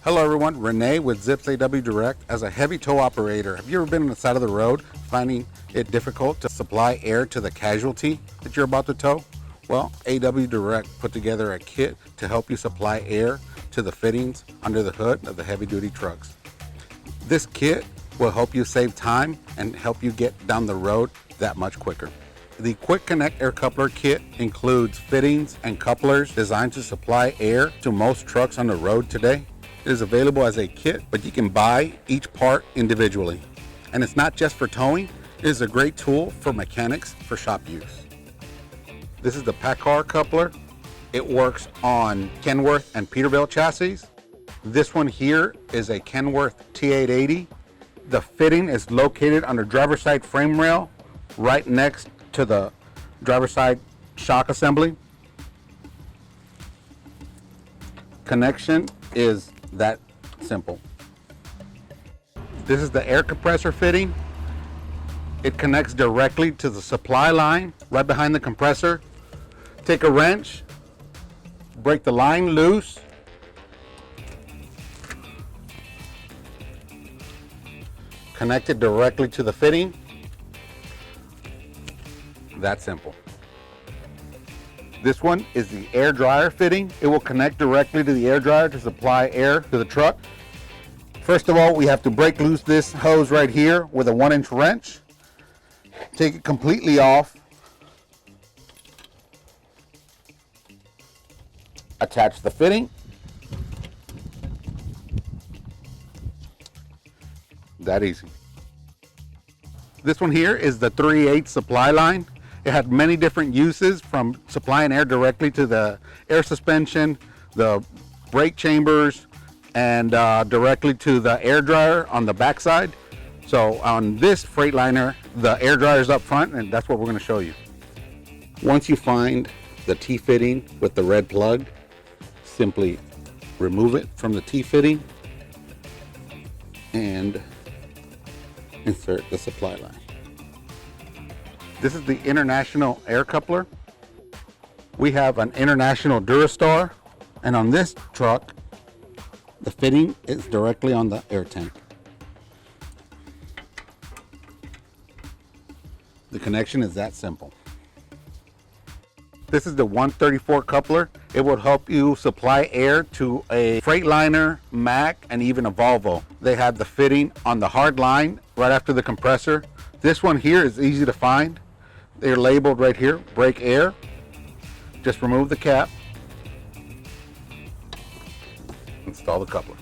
Hello everyone, Renee with Zips AW Direct. As a heavy tow operator, have you ever been on the side of the road finding it difficult to supply air to the casualty that you're about to tow? Well, AW Direct put together a kit to help you supply air to the fittings under the hood of the heavy duty trucks. This kit will help you save time and help you get down the road that much quicker. The Quick Connect Air Coupler Kit includes fittings and couplers designed to supply air to most trucks on the road today. It is available as a kit, but you can buy each part individually. And it's not just for towing, it is a great tool for mechanics for shop use. This is the PACCAR coupler. It works on Kenworth and Peterbilt chassis. This one here is a Kenworth T880. The fitting is located on the driver's side frame rail, right next to the driver's side shock assembly. Connection is that simple. This is the air compressor fitting. It connects directly to the supply line right behind the compressor. Take a wrench, break the line loose, connect it directly to the fitting. That simple. This one is the air dryer fitting. It will connect directly to the air dryer to supply air to the truck. First of all, we have to break loose this hose right here with a 1-inch wrench. Take it completely off. Attach the fitting. That easy. This one here is the 3/8 supply line. It had many different uses, from supplying air directly to the air suspension, the brake chambers, and directly to the air dryer on the backside. So on this Freightliner, the air dryer is up front, and that's what we're going to show you. Once you find the T-fitting with the red plug, simply remove it from the T-fitting and insert the supply line. This is the International Air Coupler. We have an International Durastar, and on this truck, the fitting is directly on the air tank. The connection is that simple. This is the 134 coupler. It will help you supply air to a Freightliner, Mack, and even a Volvo. They have the fitting on the hard line right after the compressor. This one here is easy to find. They're labeled right here, brake air. Just remove the cap. Install the coupler.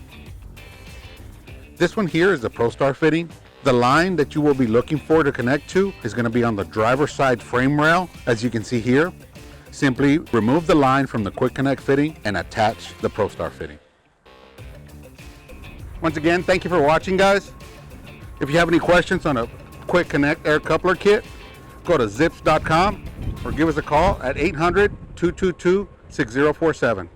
This one here is the ProStar fitting. The line that you will be looking for to connect to is going to be on the driver's side frame rail, as you can see here. Simply remove the line from the Quick Connect fitting and attach the ProStar fitting. Once again, thank you for watching, guys. If you have any questions on a Quick Connect Air Coupler Kit, go to zips.com or give us a call at 800-222-6047.